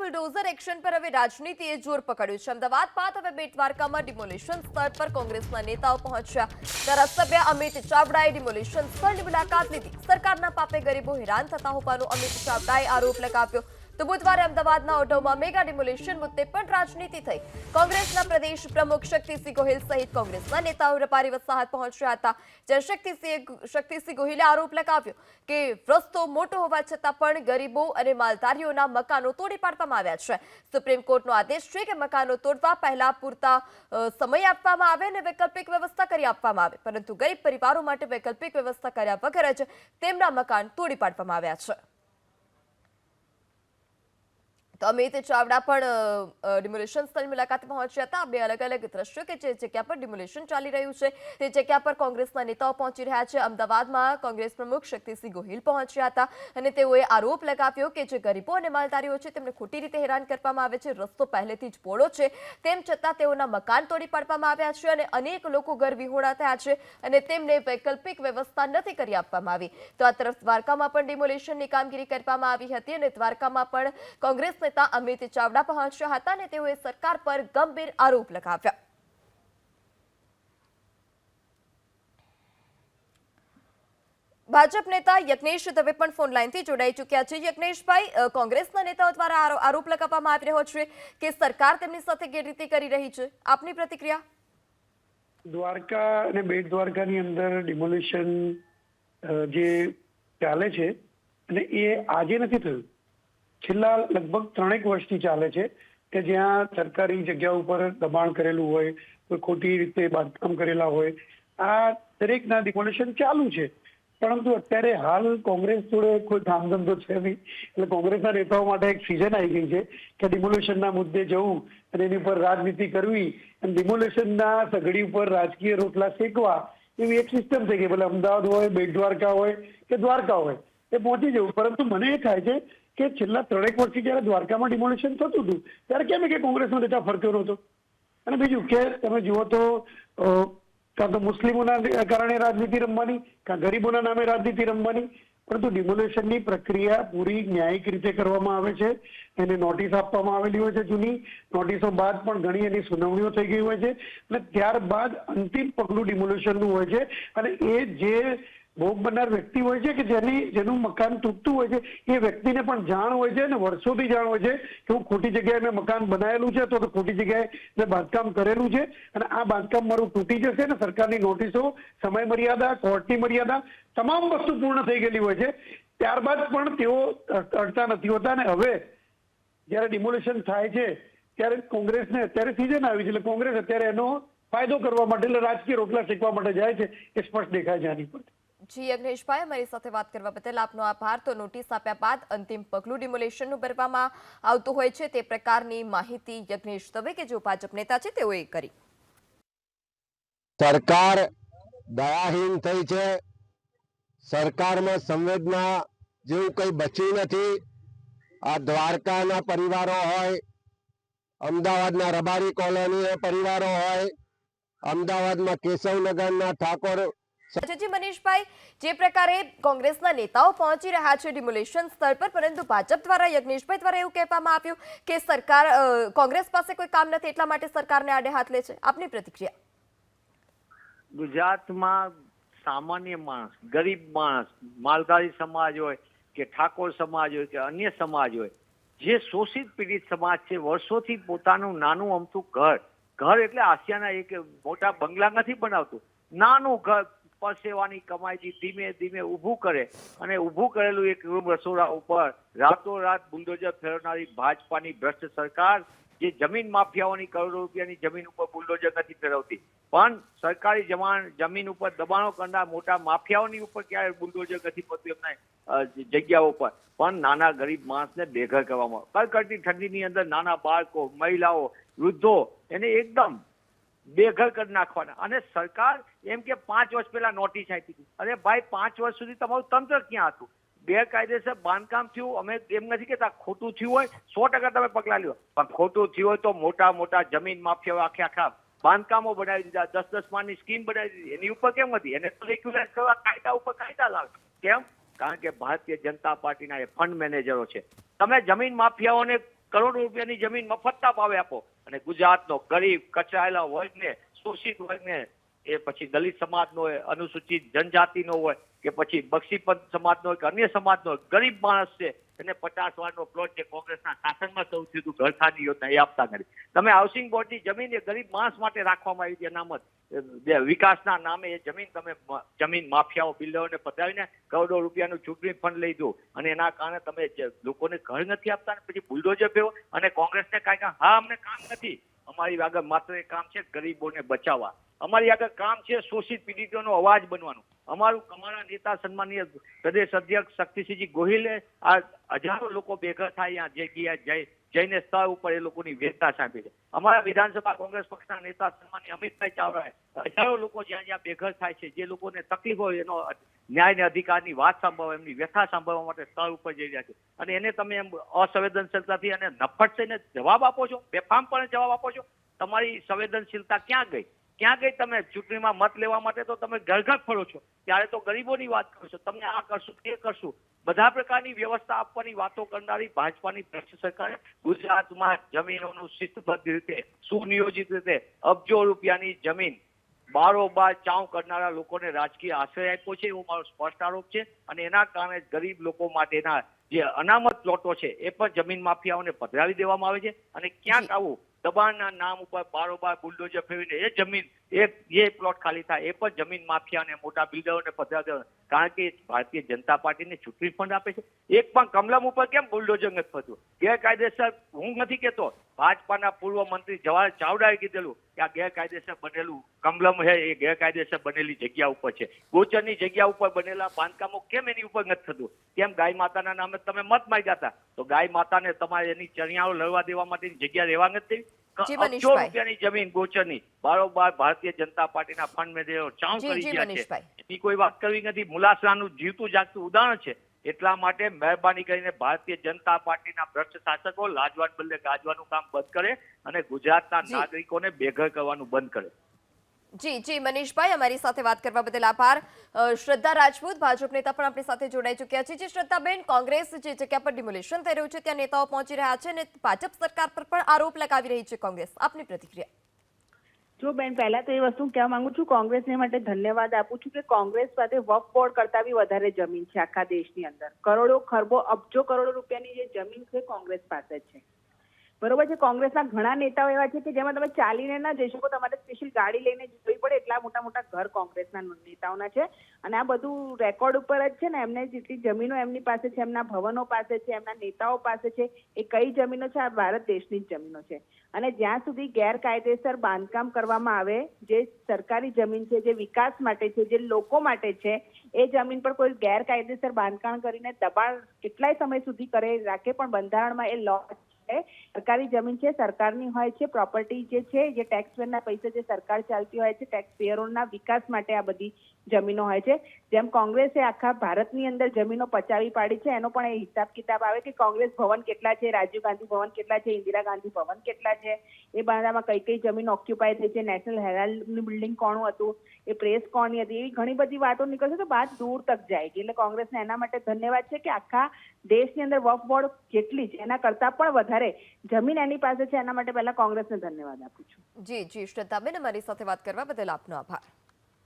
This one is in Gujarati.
બુલડોઝર એક્શન પર હવે રાજનીતિએ જોર પકડ્યું છે। અમદાવાદ બાદ હવે બેટ દ્વારકામાં ડિમોલિશન સ્થળ પર કોંગ્રેસના નેતાઓ પહોંચ્યા। ધારાસભ્ય અમિત ચાવડાએ ડિમોલિશન સ્થળની મુલાકાત લીધી। સરકારના પાપે ગરીબો હેરાન થતા હોવાનો અમિત ચાવડાએ આરોપ લગાવ્યો। તો બુધવારે અમદાવાદના ઓઢવમાં મેગા ડિમોલિશન મુદ્દે પણ રાજનીતિ થઈ। કોંગ્રેસના પ્રદેશ પ્રમુખ શક્તિસિંહ ગોહિલ સહિત કોંગ્રેસના નેતાઓ રબારી વસાહત પહોંચ્યા હતા। જ્યાં શક્તિસિંહ ગોહિલે આરોપ લગાવ્યો કે રસ્તો મોટો હોવા છતાં પણ ગરીબો અને માલધારીઓના મકાનો તોડી પાડવામાં આવ્યા છે। સુપ્રીમ કોર્ટનો આદેશ છે કે મકાનો તોડવા પહેલા પૂરતા સમય આપવામાં આવે અને વૈકલ્પિક વ્યવસ્થા કરી આપવામાં આવે, પરંતુ ગરીબ પરિવારો માટે વૈકલ્પિક વ્યવસ્થા કર્યા વગર જ તેમના મકાન તોડી પાડવામાં આવ્યા છે। તો અમિત ચાવડા પણ ડિમોલિશન સ્થળની મુલાકાતે પહોંચ્યા હતા। બે અલગ અલગ દ્રશ્યો કે જે જગ્યા પર ડિમોલિશન ચાલી રહ્યું છે તે જગ્યા પર કોંગ્રેસના નેતાઓ પહોંચી રહ્યા છે। અમદાવાદમાં કોંગ્રેસ પ્રમુખ શક્તિસિંહ ગોહિલ પહોંચ્યા હતા અને તેઓએ આરોપ લગાવ્યો કે જે ગરીબો અને માલધારીઓ છે તેમને ખોટી રીતે હેરાન કરવામાં આવે છે। રસ્તો પહેલેથી જ પહોળો છે, તેમ છતાં તેઓના મકાન તોડી પાડવામાં આવ્યા છે અને અનેક લોકો ઘર વિહોણા થયા છે અને તેમને વૈકલ્પિક વ્યવસ્થા નથી કરી આપવામાં આવી। તો આ તરફ દ્વારકામાં પણ ડિમોલિશનની કામગીરી કરવામાં આવી હતી અને દ્વારકામાં પણ કોંગ્રેસ અમિત ચાવડા પહોંચ્યા હતા અને તેઓએ સરકાર પર ગંભીર આરોપ લગાવ્યા। ભાજપ નેતા યજ્ઞેશ દવે પણ ફોન લાઈનથી જોડાઈ ચૂક્યા છે। યજ્ઞેશભાઈ, કોંગ્રેસના નેતાઓ દ્વારા આરોપ લગાવવામાં આવી રહ્યો છે કે સરકાર તેમની સાથે ગેરરીતિ કરી રહી છે, આપની પ્રતિક્રિયા? દ્વારકા અને બેટ દ્વારકાની અંદર ડિમોલિશન જે ચાલે છે અને એ આજે નથી થયું, છેલ્લા લગભગ 3 વર્ષથી ચાલે છે કે જ્યાં સરકારી જગ્યા ઉપર દબાણ કરેલું હોય, કોઈ ખોટી રીતે બાંધકામ કરેલા હોય, આ દરેકના ડિમોલિશન ચાલુ છે। પરંતુ અત્યારે હાલ કોંગ્રેસ જોડે કોઈ કામધંધો છે નહીં, એટલે કોંગ્રેસના નેતાઓ માટે એક સિઝન આવી ગઈ છે કે ડિમોલિશનના મુદ્દે જવું અને એની ઉપર રાજનીતિ કરવી અને ડિમોલિશનના સગડી ઉપર રાજકીય રોટલા શેકવા, એવી એક સિસ્ટમ થઈ ગઈ। ભલે અમદાવાદ હોય, બેટ દ્વારકા હોય કે દ્વારકા હોય, એ પહોંચી જવું। પરંતુ મને એ થાય છે કે છેલ્લા 3 વર્ષથી જયારે દ્વારકામાં ડિમોલિશન થતું હતું ત્યારે કેમ કે કોંગ્રેસનો નેતા ફરતો નહોતો? અને બીજું કે તમે જુઓ તો કાં તો મુસ્લિમોના કારણે રાજનીતિ રમવાની, કાં ગરીબોના નામે રાજનીતિ રમવાની, પરંતુ ડિમોલિશનની પ્રક્રિયા પૂરી ન્યાયિક રીતે કરવામાં આવે છે। એને નોટિસ આપવામાં આવેલી હોય છે, જૂની નોટિસો બાદ પણ ઘણી એની સુનાવણીઓ થઈ ગઈ હોય છે અને ત્યારબાદ અંતિમ પગલું ડિમોલિશનનું હોય છે। અને એ જે ભોગ બનનાર વ્યક્તિ હોય છે કે જેનું મકાન તૂટતું હોય છે, એ વ્યક્તિને પણ જાણ હોય છે અને વર્ષોથી જાણ હોય છે કે હું ખોટી જગ્યાએ મેં મકાન બનાવેલું છે તો ખોટી જગ્યાએ મેં બાંધકામ કરેલું છે અને આ બાંધકામ મારું તૂટી જશે ને સરકારની નોટિસો, સમય મર્યાદા, કોર્ટની મર્યાદા, તમામ વસ્તુ પૂર્ણ થઈ ગયેલી હોય છે। ત્યારબાદ પણ તેઓ અડતા નથી હોતા અને હવે જયારે ડિમોલિશન થાય છે ત્યારે કોંગ્રેસને અત્યારે સિઝન આવી છે, એટલે કોંગ્રેસ અત્યારે એનો ફાયદો કરવા માટે, એટલે રાજકીય રોટલા શેકવા માટે જાય છે, એ સ્પષ્ટ દેખાય છે આની પર। જી યજ્ઞેશભાઈ, અમારી સાથે વાત કરવા બદલ આપનો આભાર। તો નોટિસ આપ્યા બાદ અંતિમ પગલું ડિમોલિશનનું ભરવામાં આવતું હોય છે તે પ્રકારની માહિતી યજ્ઞેશ દવે કે જેઓ ભાજપ નેતા છે તેઓએ કરી। સરકાર દયાહીન થઈ છે, સરકારમાં સંવેદના જેવું કંઈ બચ્યું નથી। આ દ્વારકાના પરિવારો હોય, અમદાવાદના રબારી કોલોનીના પરિવારો હોય, અમદાવાદમાં કેશવનગરના ઠાકોર। જી મનીષભાઈ, જે પ્રકારે કોંગ્રેસના નેતાઓ પહોંચી રહ્યા છે ડિમોલિશન સ્થળ પર, પરંતુ ભાજપ દ્વારા યજ્ઞેશભાઈ દ્વારા એવું કહેવામાં આવ્યું કે સરકાર કોંગ્રેસ પાસે કોઈ કામ નથી એટલા માટે સરકારને આડે હાથ લે છે, આપની પ્રતિક્રિયા? ગુજરાતમાં સામાન્ય માણસ, ગરીબ માણસ, માલધારી સમાજ હોય કે ઠાકોર સમાજ હોય કે અન્ય સમાજ હોય, જે શોષિત પીડિત સમાજ છે, વર્ષોથી પોતાનું નાનું અમથું ઘર એટલે આસિયાના એક મોટા બંગલા નથી બનાવતું, નાનું ઘર પરસેવાની કમાઈથી ધીમે ધીમે ઊભું કરે અને ઊભું કરેલું એક રૂમ રસોડા ઉપર રાતોરાત બુલડોઝર ફેરવનારી ભાજપાની ભ્રષ્ટ સરકાર, જે જમીન માફિયાઓની કરોડો રૂપિયાની જમીન ઉપર બુલડોઝર નથી ફેરવતી, પણ સરકારી જમીન ઉપર દબાણો કરનાર મોટા માફિયાઓની ઉપર ક્યારે બુલડોઝર નથી પડતું એમના જગ્યાઓ પર, પણ નાના ગરીબ માણસને બેઘર કરવામાં આવે। કડકડતી ઠંડીની અંદર નાના બાળકો, મહિલાઓ, વૃદ્ધો એને એકદમ બેઘર કરી નાખવાના। અને સરકાર એમ કે 5 વર્ષ પહેલા નોટિસ આપી હતી। અરે ભાઈ, 5 વર્ષ સુધી તમારું તંત્ર ક્યાં હતું? ગેરકાયદેસર બાંધકામ થયું, અમે એમ નથી કહેતા ખોટું થયું હોય 100% તમે પગલાં લ્યો, પણ ખોટું થયું હોય તો મોટા મોટા જમીન માફિયાઓ આખા બાંધકામો બનાવી દીધા, 10-10 માળની સ્કીમ બનાવી દીધી, એની ઉપર કેમ હતી? એને તો રેગ્યુલેટ કરવા કાયદા ઉપર કાયદા લાવે। કેમ? કારણ કે ભારતીય જનતા પાર્ટીના એ ફંડ મેનેજરો છે। તમે જમીન માફિયાઓને કરોડો રૂપિયાની જમીન મફતના ભાવે આપો અને ગુજરાતનો ગરીબ કચરાયેલા વર્ગને, શોષિત વર્ગને, એ પછી દલિત સમાજનો હોય, અનુસૂચિત જનજાતિનો હોય કે પછી બક્ષીપંથ સમાજનો હોય કે અન્ય સમાજનો હોય, ગરીબ માણસ છે એને 50 વારનો પ્લોટ જે કોંગ્રેસના શાસનમાં સૌથી વધુ ઘરખાની યોજના એ આપતા નથી. તમે હાઉસિંગ બોર્ડની જમીન એ ગરીબ માણસ માટે રાખવામાં આવી છે અનામત વિકાસના નામે. એ જમીન તમે જમીન માફિયાઓ બિલ્ડરોને પધરાવીને કરોડો રૂપિયાનું ચૂંટણી ફંડ લઈ દો અને એના કારણે તમે લોકોને ઘર નથી આપતા ને પછી બુલડોઝર ફેરવો અને કોંગ્રેસને કાંઈ હા અમને કામ નથી. અમારી આગળ માત્ર એક કામ છે ગરીબોને બચાવવા. અમારી આગળ કામ છે શોષિત પીડિતોનો અવાજ બનવાનું. અમારા નેતા સન્માનીય પ્રદેશ અધ્યક્ષ શક્તિસિંહજી ગોહિલે આ હજારો લોકો ભેગા થાય જગ્યાએ જઈને સ્થળ ઉપર એ લોકોની વેદના સાંભળી છે. અમારા વિધાનસભા કોંગ્રેસ પક્ષના નેતા સન્માનીય અમિતભાઈ ચાવડાએ હજારો લોકો જ્યાં ભેગા થાય છે, જે લોકોને તકલીફ હોય એનો ન્યાય અને અધિકારની વાત સાંભળવા, એમની વ્યથા સાંભળવા માટે સ્થળ ઉપર જઈ રહ્યા છે અને એને તમે એમ અસંવેદનશીલતાથી અને નફ્ફટ થઈને જવાબ આપો છો, બેફામપણે જવાબ આપો છો. તમારી સંવેદનશીલતા ક્યાં ગઈ? ક્યાં ગઈ? તમે ચૂંટણીમાં મત લેવા માટે તો તમે ઘર ઘર ફરો છો, ત્યારે તો ગરીબોની વાત કરો છો. તમને આ કરશું તે કરશું, બધા પ્રકારની વ્યવસ્થા આપવાની વાતો કરનારી ભાજપાની ભ્રષ્ટ સરકારે ગુજરાતમાં જમીનોનું શિસ્તબદ્ધ રીતે, સુનિયોજિત રીતે અબજો રૂપિયાની જમીન બારોબાર ચાઉ કરનારા લોકોને રાજકીય આશ્રય આપ્યો છે, એવો મારો સ્પષ્ટ આરોપ છે. અને એના કારણે ગરીબ લોકો માટેના જે અનામત પ્લોટો છે એ પણ જમીન માફિયાઓને પધરાવી દેવામાં આવે છે અને ક્યાંક આવું દબાણના નામ ઉપર બારોબાર બુલડોઝર ફેરવીને એ જમીન એ પ્લોટ ખાલી થાય એ પણ જમીન માફિયા અને મોટા બિલ્ડરોને પધરાવી દેવા. કારણ કે ભારતીય જનતા પાર્ટીને ચૂંટણી ફંડ આપે છે. એક પણ કમલમ ઉપર કેમ બુલડોઝર નથી થતું? ગેરકાયદેસર હું નથી કહેતો, ભાજપાના પૂર્વ મંત્રી જવાહર ચાવડાએ કીધેલું કે આ ગેરકાયદેસર બનેલું કમલમ છે એ ગેરકાયદેસર બનેલી જગ્યા ઉપર છે. ગોચરની જગ્યા ઉપર બનેલા બાંધકામો કેમ એની ઉપર નથી થતું? કેમ ગાય માતાના નામે તમે મત માંગ્યા હતા તો ગાય માતાને તમારે એની ચણિયાઓ લડવા દેવા માટેની જગ્યા રહેવા નથી દેવી? અબજો રૂપિયાની જમીન ગોચરની બારોબાર ભારતીય જનતા પાર્ટીના ફંડ મેં ચાઉ કરી ગયા છે. એની કોઈ વાત કરવી નથી. મુલાસરાનું જીવતું જાગતું ઉદાહરણ છે. એટલા માટે મહેરબાની કરીને ભારતીય જનતા પાર્ટીના ભ્રષ્ટ શાસકો લાજવાન બદલે ગાજવાનું કામ બંધ કરે અને ગુજરાતના નાગરિકોને બેઘર કરવાનું બંધ કરે. જી મનીષભાઈ, અમારી સાથે વાત કરવા બદલ આભાર. શ્રદ્ધા રાજપૂત ભાજપ નેતા પણ આપણી સાથે જોડાઈ ચૂક્યા છે. જી શ્રદ્ધાબેન, કોંગ્રેસ જે જગ્યા પર ડિમોલિશન થઈ રહ્યું છે ત્યાં નેતાઓ પહોંચી રહ્યા છે અને ભાજપ સરકાર પર પણ આરોપ લગાવી રહી છે કોંગ્રેસ. આપની પ્રતિક્રિયા? જો બેન, પહેલા તો એ વસ્તુ કહેવા માંગુ છું, કોંગ્રેસને માટે ધન્યવાદ આપું છું કે કોંગ્રેસ પાસે વક્ફ બોર્ડ કરતા બી વધારે જમીન છે આખા દેશની અંદર. કરોડો ખરબો અબજો કરોડો રૂપિયાની જે જમીન છે કોંગ્રેસ પાસે છે. બરોબર છે. કોંગ્રેસના ઘણા નેતાઓ એવા છે કે જેમાં તમે ચાલીને ના જઈ શકો, તમારે સ્પેશિયલ ગાડી લઈને જવી પડે, એટલા મોટા મોટા ઘર કોંગ્રેસના નેતાઓના છે. અને આ બધું રેકોર્ડ ઉપર જ છે ને. એમને જેટલી જમીનો એમની પાસે છે, એમના ભવનો પાસે છે, એમના નેતાઓ પાસે છે, એ કઈ જમીનો છે? આ ભારત દેશની જ જમીનો છે. અને જ્યાં સુધી ગેરકાયદેસર બાંધકામ કરવામાં આવે, જે સરકારી જમીન છે, જે વિકાસ માટે છે, જે લોકો માટે છે, એ જમીન પર કોઈ ગેરકાયદેસર બાંધકામ કરીને દબાણ કેટલાય સમય સુધી કરે રાખે, પણ બંધારણમાં એ લો સરકારી જમીન છે, સરકારની હોય છે. પ્રોપર્ટી જે છે, જે ટેક્સપેયરના પૈસા જે સરકાર ચાલતી હોય છે, ટેક્સપેયરોના વિકાસ માટે આ બધી જમીનો હોય છે. જેમ કોંગ્રેસે આખા ભારતની અંદર જમીનો પચાવી પાડી છે, એનો પણ એ હિસાબ કિતાબ આવે કે કોંગ્રેસ ભવન કેટલા છે, રાજીવ ગાંધી ભવન કેટલા છે, ઇન્દિરા ગાંધી ભવન કેટલા છે, એ બધામાં કઈ કઈ જમીન ઓક્યુપાય થઈ છે, નેશનલ હેરાલ્ડનું બિલ્ડિંગ કોનું હતું, એ પ્રેસ કોની હતી, એવી ઘણી બધી વાતો નીકળશે તો વાત દૂર તક જાય. એટલે કોંગ્રેસને એના માટે ધન્યવાદ છે કે આખા દેશની અંદર વક્ફ બોર્ડ જેટલી છે એના કરતા પણ વધારે જમીન એની પાસે છે. એના માટે પહેલા કોંગ્રેસને ધન્યવાદ આપું છું. જી શ્રદ્ધાબેન, અમારી સાથે વાત કરવા બદલ આપનો આભાર.